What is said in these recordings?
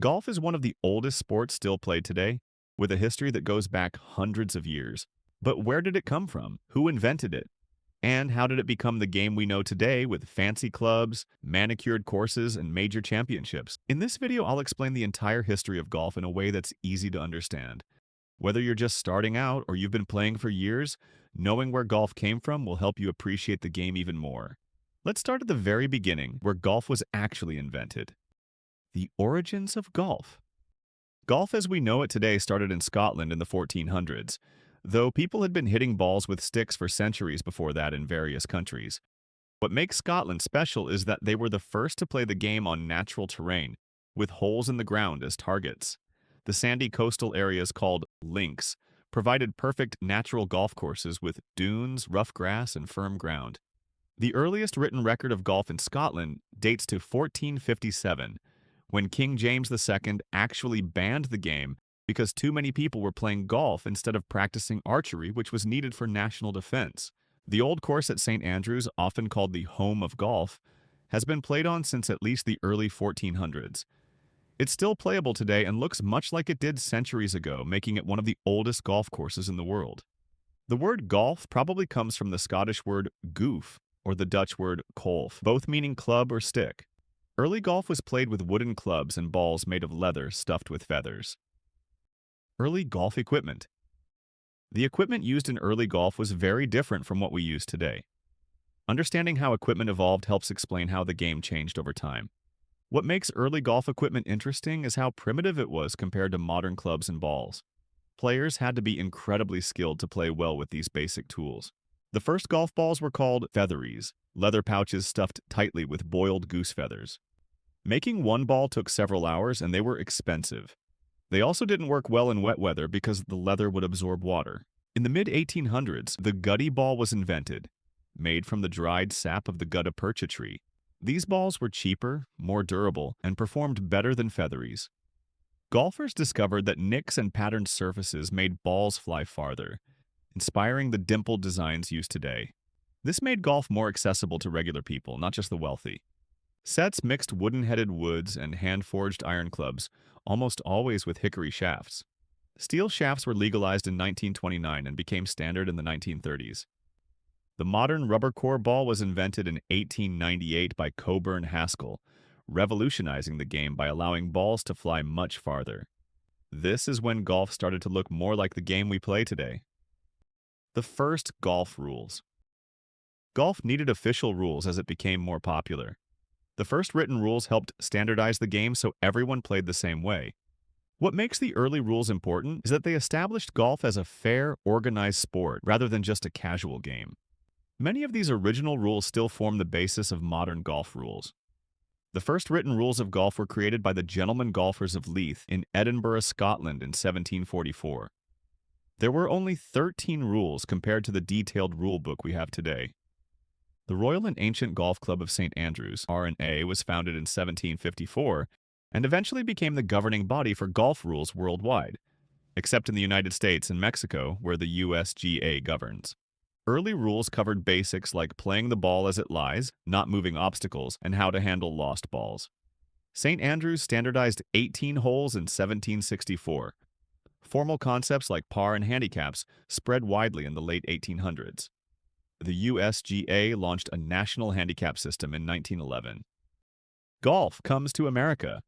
Golf is one of the oldest sports still played today, with a history that goes back hundreds of years. But where did it come from? Who invented it? And how did it become the game we know today with fancy clubs, manicured courses, and major championships? In this video, I'll explain the entire history of golf in a way that's easy to understand. Whether you're just starting out or you've been playing for years, knowing where golf came from will help you appreciate the game even more. Let's start at the very beginning, where golf was actually invented. The origins of golf. Golf as we know it today started in Scotland in the 1400s, though people had been hitting balls with sticks for centuries before that in various countries. What makes Scotland special is that they were the first to play the game on natural terrain, with holes in the ground as targets. The sandy coastal areas called links provided perfect natural golf courses with dunes, rough grass, and firm ground. The earliest written record of golf in Scotland dates to 1457, when King James II actually banned the game because too many people were playing golf instead of practicing archery, which was needed for national defense. The old course at St. Andrews, often called the home of golf, has been played on since at least the early 1400s. It's still playable today and looks much like it did centuries ago, making it one of the oldest golf courses in the world. The word golf probably comes from the Scottish word goof, or the Dutch word kolf, both meaning club or stick. Early golf was played with wooden clubs and balls made of leather stuffed with feathers. Early golf equipment. The equipment used in early golf was very different from what we use today. Understanding how equipment evolved helps explain how the game changed over time. What makes early golf equipment interesting is how primitive it was compared to modern clubs and balls. Players had to be incredibly skilled to play well with these basic tools. The first golf balls were called featheries, leather pouches stuffed tightly with boiled goose feathers. Making one ball took several hours and they were expensive. They also didn't work well in wet weather because the leather would absorb water. In the mid-1800s, the gutty ball was invented, made from the dried sap of the gutta percha tree. These balls were cheaper, more durable, and performed better than featheries. Golfers discovered that nicks and patterned surfaces made balls fly farther, inspiring the dimpled designs used today. This made golf more accessible to regular people, not just the wealthy. Sets mixed wooden-headed woods and hand-forged iron clubs, almost always with hickory shafts. Steel shafts were legalized in 1929 and became standard in the 1930s. The modern rubber core ball was invented in 1898 by Coburn Haskell, revolutionizing the game by allowing balls to fly much farther. This is when golf started to look more like the game we play today. The first golf rules. Golf needed official rules as it became more popular. The first written rules helped standardize the game so everyone played the same way. What makes the early rules important is that they established golf as a fair, organized sport rather than just a casual game. Many of these original rules still form the basis of modern golf rules. The first written rules of golf were created by the gentlemen golfers of Leith in Edinburgh, Scotland in 1744. There were only 13 rules compared to the detailed rule book we have today. The Royal and Ancient Golf Club of St. Andrews, R&A, was founded in 1754 and eventually became the governing body for golf rules worldwide, except in the United States and Mexico, where the USGA governs. Early rules covered basics like playing the ball as it lies, not moving obstacles, and how to handle lost balls. St. Andrews standardized 18 holes in 1764. Formal concepts like par and handicaps spread widely in the late 1800s. The USGA launched a national handicap system in 1911. Golf comes to America.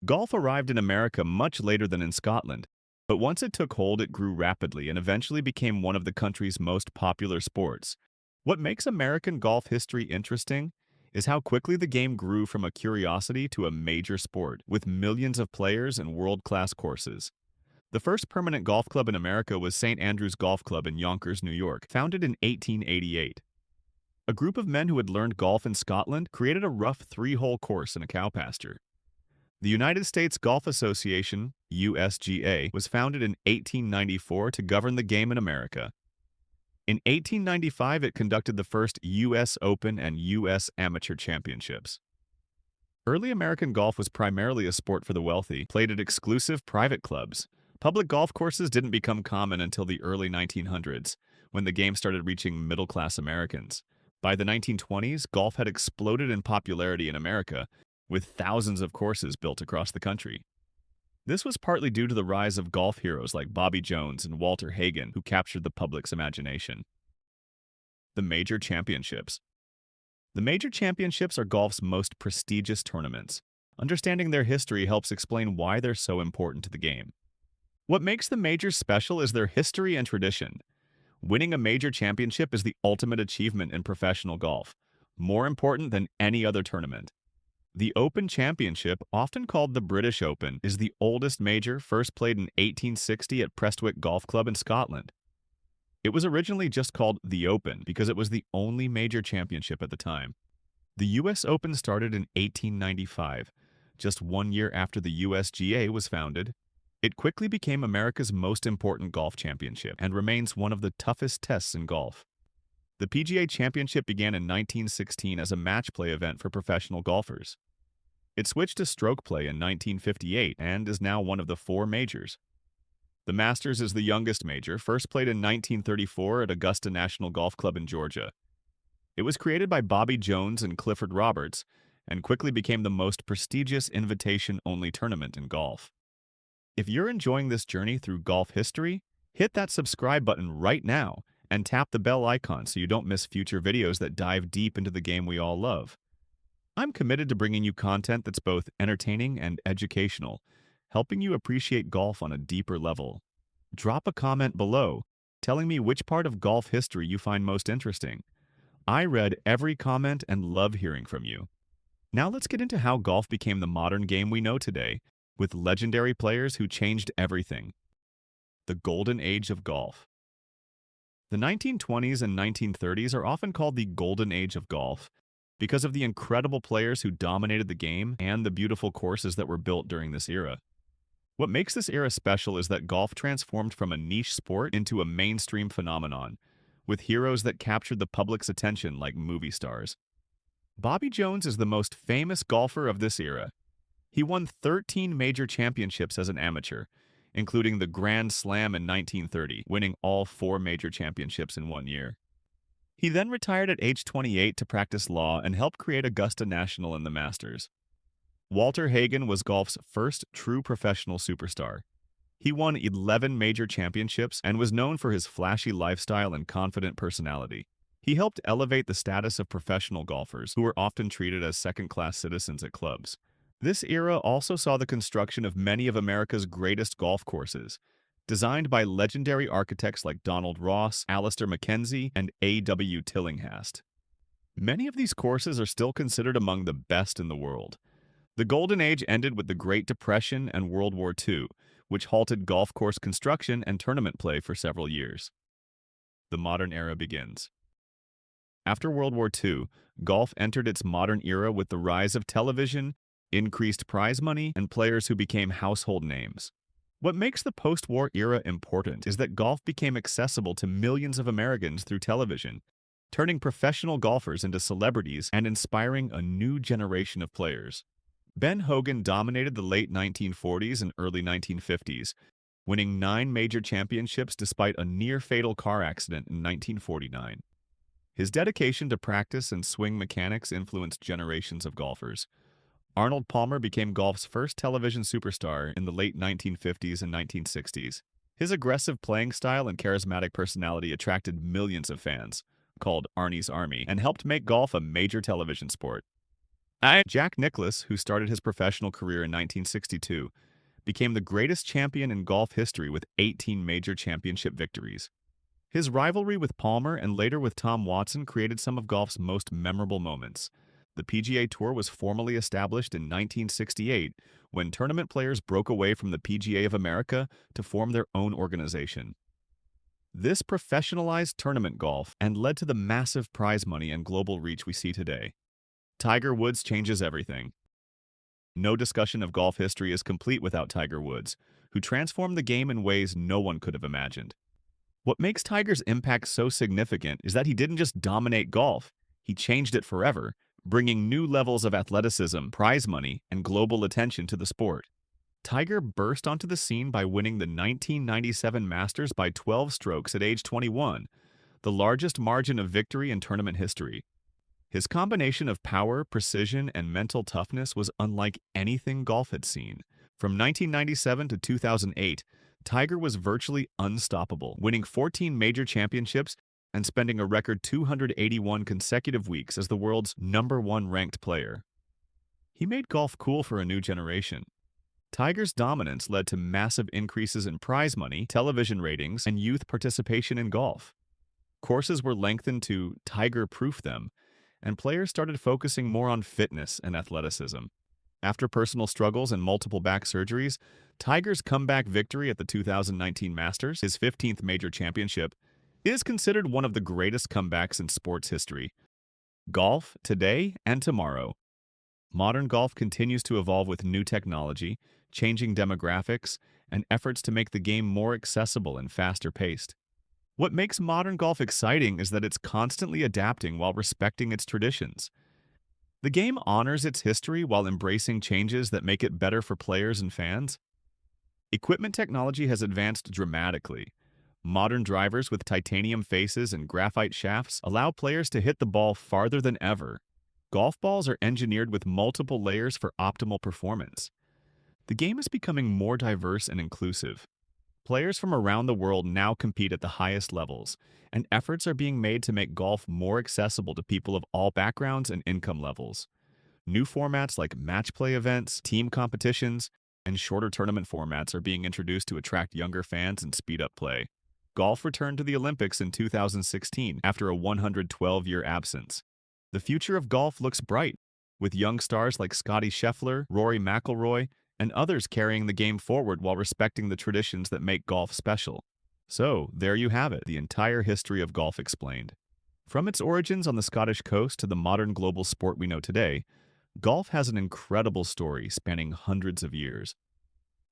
Golf arrived in America much later than in Scotland, but once it took hold, it grew rapidly and eventually became one of the country's most popular sports. What makes American golf history interesting is how quickly the game grew from a curiosity to a major sport, with millions of players and world-class courses. The first permanent golf club in America was St. Andrews Golf Club in Yonkers, New York, founded in 1888. A group of men who had learned golf in Scotland created a rough three-hole course in a cow pasture. The United States Golf Association, USGA, was founded in 1894 to govern the game in America. In 1895, it conducted the first U.S. Open and U.S. Amateur Championships. Early American golf was primarily a sport for the wealthy, played at exclusive private clubs. Public golf courses didn't become common until the early 1900s, when the game started reaching middle-class Americans. By the 1920s, golf had exploded in popularity in America, with thousands of courses built across the country. This was partly due to the rise of golf heroes like Bobby Jones and Walter Hagen, who captured the public's imagination. The Major Championships. The Major Championships are golf's most prestigious tournaments. Understanding their history helps explain why they're so important to the game. What makes the majors special is their history and tradition. Winning a major championship is the ultimate achievement in professional golf, more important than any other tournament. The Open Championship, often called the British Open, is the oldest major, first played in 1860 at Prestwick Golf Club in Scotland. It was originally just called the Open because it was the only major championship at the time. The U.S. Open started in 1895, just 1 year after the USGA was founded. It quickly became America's most important golf championship and remains one of the toughest tests in golf. The PGA Championship began in 1916 as a match play event for professional golfers. It switched to stroke play in 1958 and is now one of the 4 majors. The Masters is the youngest major, first played in 1934 at Augusta National Golf Club in Georgia. It was created by Bobby Jones and Clifford Roberts and quickly became the most prestigious invitation-only tournament in golf. If you're enjoying this journey through golf history, hit that subscribe button right now and tap the bell icon so you don't miss future videos that dive deep into the game we all love. I'm committed to bringing you content that's both entertaining and educational, helping you appreciate golf on a deeper level. Drop a comment below, telling me which part of golf history you find most interesting. I read every comment and love hearing from you. Now let's get into how golf became the modern game we know today, with legendary players who changed everything. The Golden Age of Golf. The 1920s and 1930s are often called the Golden Age of Golf because of the incredible players who dominated the game and the beautiful courses that were built during this era. What makes this era special is that golf transformed from a niche sport into a mainstream phenomenon, with heroes that captured the public's attention like movie stars. Bobby Jones is the most famous golfer of this era. He won 13 major championships as an amateur, including the Grand Slam in 1930, winning all 4 major championships in 1 year. He then retired at age 28 to practice law and help create Augusta National and the Masters. Walter Hagen was golf's first true professional superstar. He won 11 major championships and was known for his flashy lifestyle and confident personality. He helped elevate the status of professional golfers, who were often treated as second-class citizens at clubs. This era also saw the construction of many of America's greatest golf courses, designed by legendary architects like Donald Ross, Alister MacKenzie, and A.W. Tillinghast. Many of these courses are still considered among the best in the world. The Golden Age ended with the Great Depression and World War II, which halted golf course construction and tournament play for several years. The modern era begins. After World War II, golf entered its modern era with the rise of television, increased prize money, and players who became household names. What makes the post-war era important is that golf became accessible to millions of Americans through television, turning professional golfers into celebrities and inspiring a new generation of players. Ben Hogan dominated the late 1940s and early 1950s, winning 9 major championships despite a near-fatal car accident in 1949. His dedication to practice and swing mechanics influenced generations of golfers. Arnold Palmer became golf's first television superstar in the late 1950s and 1960s. His aggressive playing style and charismatic personality attracted millions of fans, called Arnie's Army, and helped make golf a major television sport. Jack Nicklaus, who started his professional career in 1962, became the greatest champion in golf history with 18 major championship victories. His rivalry with Palmer and later with Tom Watson created some of golf's most memorable moments. The PGA Tour was formally established in 1968 when tournament players broke away from the PGA of America to form their own organization. This professionalized tournament golf and led to the massive prize money and global reach we see today. Tiger Woods changes everything. No discussion of golf history is complete without Tiger Woods, who transformed the game in ways no one could have imagined. What makes Tiger's impact so significant is that he didn't just dominate golf, he changed it forever, bringing new levels of athleticism, prize money, and global attention to the sport. Tiger burst onto the scene by winning the 1997 Masters by 12 strokes at age 21, the largest margin of victory in tournament history. His combination of power, precision, and mental toughness was unlike anything golf had seen. From 1997 to 2008, Tiger was virtually unstoppable, winning 14 major championships and spending a record 281 consecutive weeks as the world's #1 ranked player. He made golf cool for a new generation. Tiger's dominance led to massive increases in prize money, television ratings, and youth participation in golf. Courses were lengthened to Tiger-proof them, and players started focusing more on fitness and athleticism. After personal struggles and multiple back surgeries, Tiger's comeback victory at the 2019 Masters, his 15th major championship, is considered one of the greatest comebacks in sports history. Golf, today and tomorrow. Modern golf continues to evolve with new technology, changing demographics, and efforts to make the game more accessible and faster paced. What makes modern golf exciting is that it's constantly adapting while respecting its traditions. The game honors its history while embracing changes that make it better for players and fans. Equipment technology has advanced dramatically. Modern drivers with titanium faces and graphite shafts allow players to hit the ball farther than ever. Golf balls are engineered with multiple layers for optimal performance. The game is becoming more diverse and inclusive. Players from around the world now compete at the highest levels, and efforts are being made to make golf more accessible to people of all backgrounds and income levels. New formats like match play events, team competitions, and shorter tournament formats are being introduced to attract younger fans and speed up play. Golf returned to the Olympics in 2016 after a 112-year absence. The future of golf looks bright, with young stars like Scottie Scheffler, Rory McIlroy, and others carrying the game forward while respecting the traditions that make golf special. So, there you have it, the entire history of golf explained. From its origins on the Scottish coast to the modern global sport we know today, golf has an incredible story spanning hundreds of years.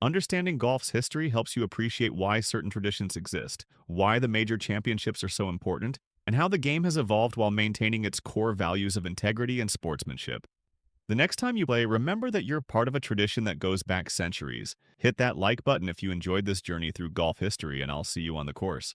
Understanding golf's history helps you appreciate why certain traditions exist, why the major championships are so important, and how the game has evolved while maintaining its core values of integrity and sportsmanship. The next time you play, remember that you're part of a tradition that goes back centuries. Hit that like button if you enjoyed this journey through golf history, and I'll see you on the course.